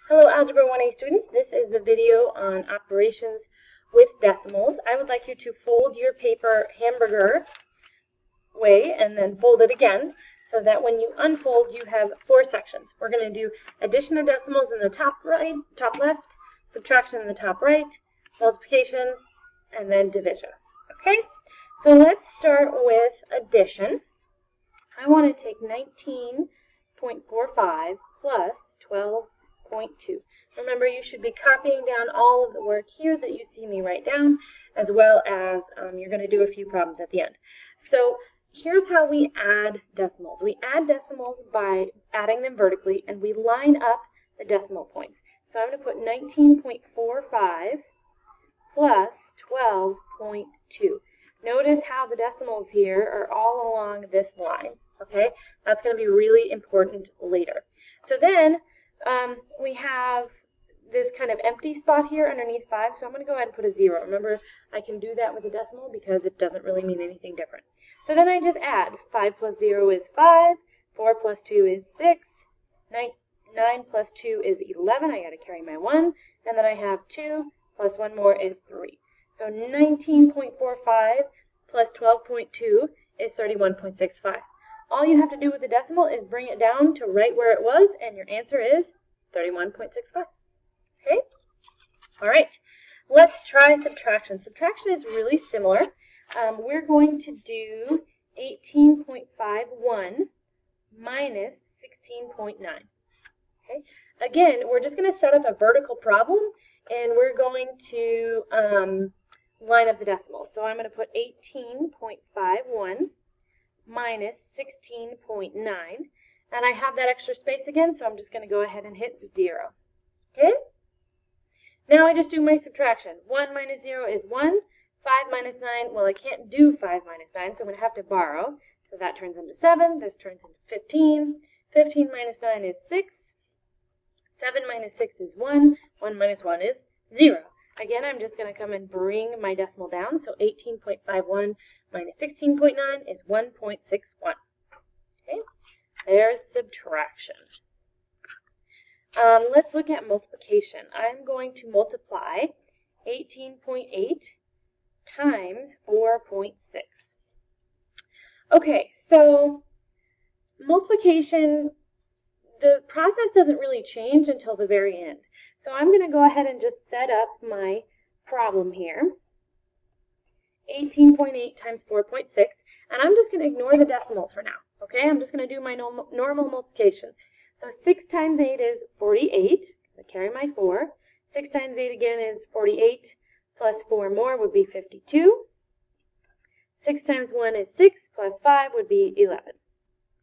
Hello Algebra 1A students, this is the video on operations with decimals. I would like you to fold your paper hamburger way and then fold it again so that when you unfold you have 4 sections. We're going to do addition of decimals in the top right, top left, subtraction in the top right, multiplication, and then division. Okay, so let's start with addition. I want to take 19.45 plus 12.2. Remember, you should be copying down all of the work here that you see me write down, as well as you're going to do a few problems at the end. So here's how we add decimals. We add decimals by adding them vertically, and we line up the decimal points. So I'm going to put 19.45 plus 12.2. Notice how the decimals here are all along this line. Okay, that's going to be really important later. So then we have this kind of empty spot here underneath 5, so I'm going to go ahead and put a 0. Remember, I can do that with a decimal because it doesn't really mean anything different. So then I just add. 5 plus 0 is 5, 4 plus 2 is 6, 9 plus 2 is 11, I got to carry my 1, and then I have 2 plus 1 more is 3. So 19.45 plus 12.2 is 31.65. All you have to do with the decimal is bring it down to right where it was, and your answer is 31.65. Okay? All right. Let's try subtraction. Subtraction is really similar. We're going to do 18.51 minus 16.9. Okay? Again, we're just going to set up a vertical problem, and we're going to line up the decimals. So I'm going to put 18.51 minus 16.9, and I have that extra space again, so I'm just going to go ahead and hit 0. Okay? Now I just do my subtraction. 1 minus 0 is 1. 5 minus 9, well, I can't do 5 minus 9, so I'm going to have to borrow. So that turns into 7. This turns into 15. 15 minus 9 is 6. 7 minus 6 is 1. 1 minus 1 is 0. Again, I'm just going to come and bring my decimal down. So 18.51 minus 16.9 is 1.61. Okay, there's subtraction. Let's look at multiplication. I'm going to multiply 18.8 times 4.6. Okay, so multiplication, the process doesn't really change until the very end. So I'm going to go ahead and just set up my problem here. 18.8 times 4.6, and I'm just going to ignore the decimals for now. Okay, I'm just going to do my normal multiplication. So 6 times 8 is 48. I carry my 4. 6 times 8 again is 48, plus 4 more would be 52. 6 times 1 is 6, plus 5 would be 11.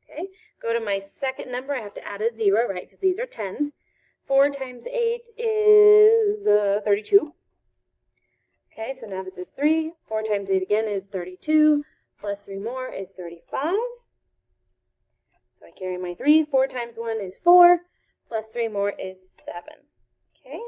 Okay, go to my second number. I have to add a 0, right, because these are tens. 4 times 8 is 32. Okay, so now this is 3. 4 times 8 again is 32, plus 3 more is 35. So I carry my 3. 4 times 1 is 4, plus 3 more is 7. Okay,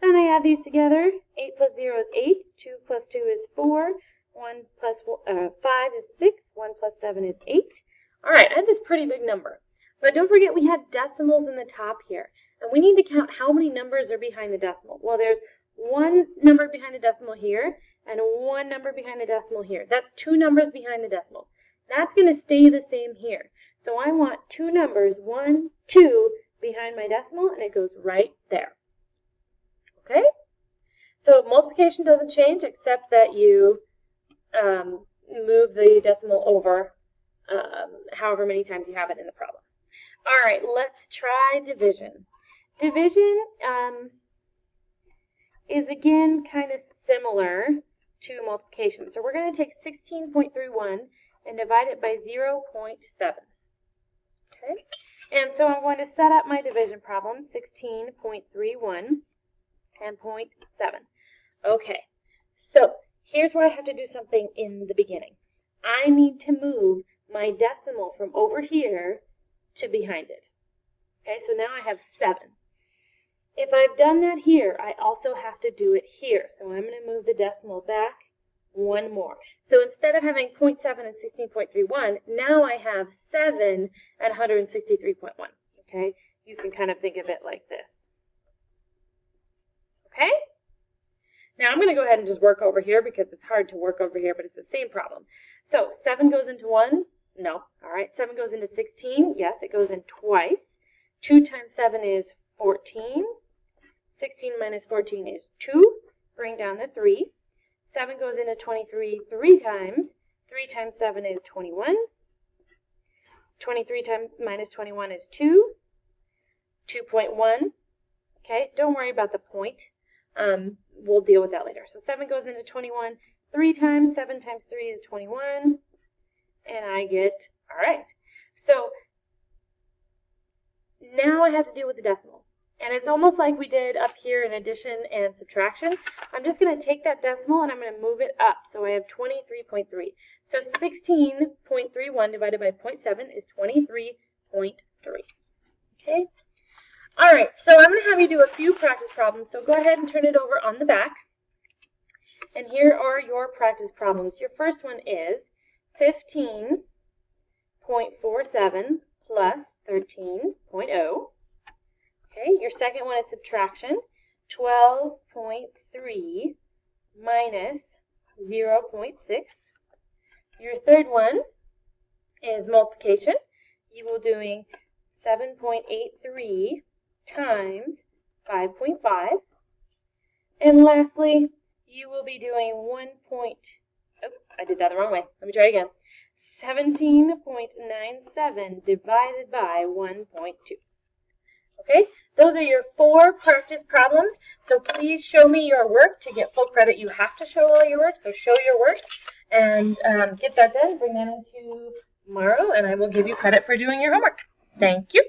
then I add these together. 8 plus 0 is 8. 2 plus 2 is 4. 1 plus 5 is 6. 1 plus 7 is 8. All right, I had this pretty big number. But don't forget we had decimals in the top here. And we need to count how many numbers are behind the decimal. Well, there's 1 number behind the decimal here and 1 number behind the decimal here. That's 2 numbers behind the decimal. That's going to stay the same here. So I want 2 numbers, 1, 2, behind my decimal, and it goes right there. Okay? So multiplication doesn't change except that you move the decimal over however many times you have it in the problem. All right, let's try division. Division is again kind of similar to multiplication. So we're going to take 16.31 and divide it by 0.7. Okay, and so I'm going to set up my division problem, 16.31 and 0.7. Okay, so here's where I have to do something in the beginning. I need to move my decimal from over here to behind it. Okay, so now I have 7. If I've done that here, I also have to do it here. So I'm going to move the decimal back 1 more. So instead of having 0.7 and 16.31, now I have 7 at 163.1. Okay, you can kind of think of it like this. Okay? Now I'm going to go ahead and just work over here because it's hard to work over here, but it's the same problem. So 7 goes into 1? No. All right, 7 goes into 16? Yes, it goes in twice. 2 times 7 is 14. 16 minus 14 is 2. Bring down the 3. 7 goes into 23 3 times. 3 times 7 is 21. 23 minus 21 is 2. 2.1. Okay, don't worry about the point. We'll deal with that later. So 7 goes into 21 3 times. 7 times 3 is 21. And I get, all right. So now I have to deal with the decimal. And it's almost like we did up here in addition and subtraction. I'm just going to take that decimal and I'm going to move it up. So I have 23.3. So 16.31 divided by 0.7 is 23.3. Okay? All right, so I'm going to have you do a few practice problems. So go ahead and turn it over on the back. And here are your practice problems. Your first one is 15.47 plus 13.0. Okay, your second one is subtraction. 12.3 minus 0.6. Your third one is multiplication. You will be doing 7.83 times 5.5. And lastly, you will be doing I did that the wrong way. Let me try again. 17.97 divided by 1.2. Okay, those are your 4 practice problems. So please show me your work. To get full credit, you have to show all your work. So show your work and get that done. Bring that into tomorrow, and I will give you credit for doing your homework. Thank you.